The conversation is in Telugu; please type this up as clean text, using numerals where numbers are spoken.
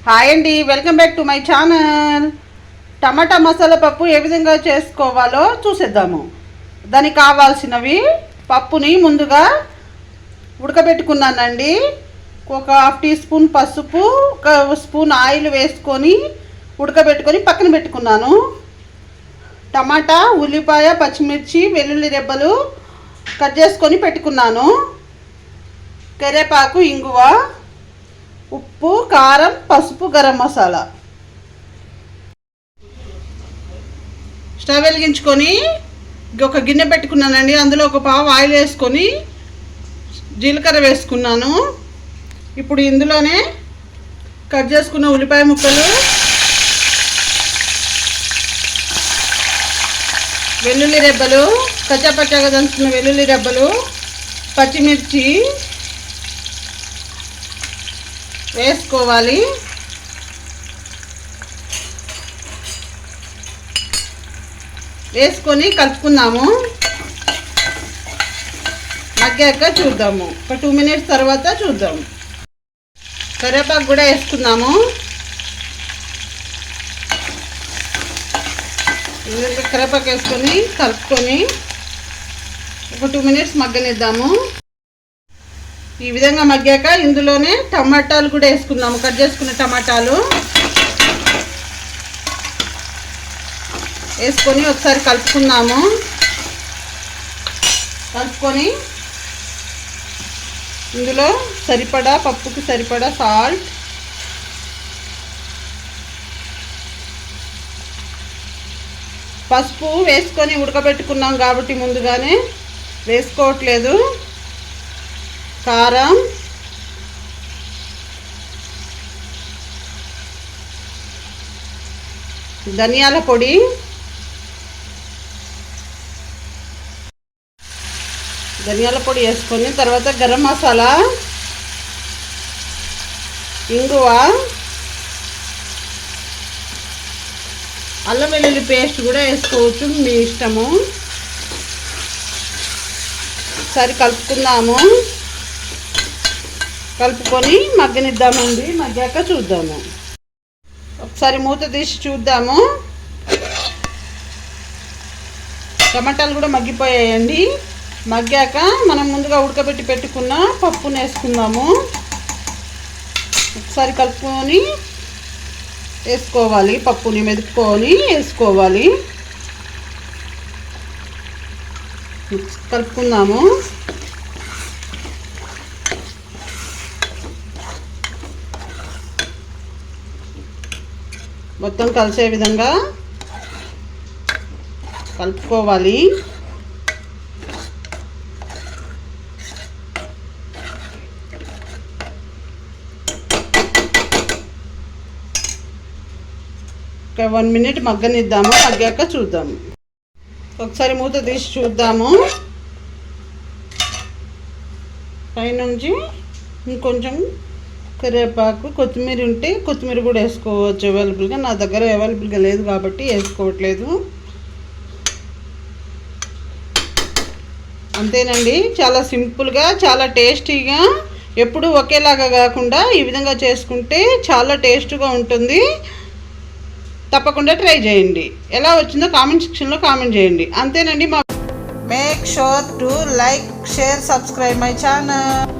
హాయ్ అండి, welcome back to my channel. టమాటా మసాలా పప్పు ఏ విధంగా చేసుకోవాలో చూసేద్దాము. దానికి కావాల్సినవి: పప్పుని ముందుగా ఉడకబెట్టుకున్నానండి. ఒక హాఫ్ టీ స్పూన్ పసుపు, ఒక స్పూన్ ఆయిల్ వేసుకొని ఉడకబెట్టుకొని పక్కన పెట్టుకున్నాను. టమాటా, ఉల్లిపాయ, పచ్చిమిర్చి, వెల్లుల్లి రెబ్బలు కట్ చేసుకొని పెట్టుకున్నాను. కరివేపాకు, ఇంగువ, ఉప్పు, కారం, పసుపు, గరం మసాలా. స్టవ్ వెలిగించుకొని ఒక గిన్నె పెట్టుకున్నానండి. అందులో ఒక పావు ఆయిల్ వేసుకొని జీలకర్ర వేసుకున్నాను. ఇప్పుడు ఇందులోనే కట్ చేసుకున్న ఉల్లిపాయ ముక్కలు, వెల్లుల్లి రెబ్బలు, కచ్చాపచ్చాగా దంచుకున్న వెల్లుల్లి రెబ్బలు, పచ్చిమిర్చి వేసుకోవాలి. వేసుకొని కలుపుకున్నాము. మగ్గాక చూద్దాము. ఒక 2 మినిట్స్ తర్వాత చూద్దాము. కరివేపాకు కూడా వేసుకున్నాము. కరివేపాకు వేసుకొని కలుపుకొని ఒక 2 మినిట్స్ మగ్గనిద్దాము. ఈ విధంగా మగ్గాక ఇందులోనే టమాటాలు కూడా వేసుకుందాము. కట్ చేసుకున్న టమాటాలు వేసుకొని ఒకసారి కలుపుకుందాము. కలుపుకొని ఇందులో సరిపడా, పప్పుకి సరిపడా సాల్ట్, పసుపు వేసుకొని ఉడకబెట్టుకున్నాం కాబట్టి ముందుగానే వేసుకోవట్లేదు. కారం, ధనియాల పొడి, వేసుకొని తర్వాత గరం మసాలా, ఇంగువ, అల్లం వెల్లుల్లి పేస్ట్ కూడా వేసుకోవచ్చు, మీ ఇష్టము. ఒకసారి కలుపుకుందాము. కలుపుకొని మగ్గనిద్దామండి. మగ్గాక చూద్దాము. ఒకసారి మూత తీసి చూద్దాము. టమాటాలు కూడా మగ్గిపోయాయండి. మగ్గాక మనం ముందుగా ఉడకబెట్టి పెట్టుకున్న పప్పును వేసుకుందాము. ఒకసారి కలుపుకొని వేసుకోవాలి. పప్పుని మెదుపుకొని వేసుకోవాలి. కలుపుకుందాము. మొత్తం కలిసే విధంగా కలుపుకోవాలి. ఒక 1 మినిట్ మగ్గనిద్దాము. మగ్గాక చూద్దాము. ఒకసారి మూత తీసి చూద్దాము. పైనుంచి ఇంకొంచెం కరివేపాకు, కొత్తిమీర ఉంటే కొత్తిమీర కూడా వేసుకోవచ్చు అవైలబుల్గా. నా దగ్గర అవైలబుల్గా లేదు కాబట్టి వేసుకోవట్లేదు. అంతేనండి. చాలా సింపుల్గా, చాలా టేస్టీగా, ఎప్పుడు ఒకేలాగా కాకుండా ఈ విధంగా చేసుకుంటే చాలా టేస్ట్గా ఉంటుంది. తప్పకుండా ట్రై చేయండి. ఎలా వచ్చిందో కామెంట్ సెక్షన్లో కామెంట్ చేయండి. అంతేనండి. Make sure to like, share, subscribe my channel.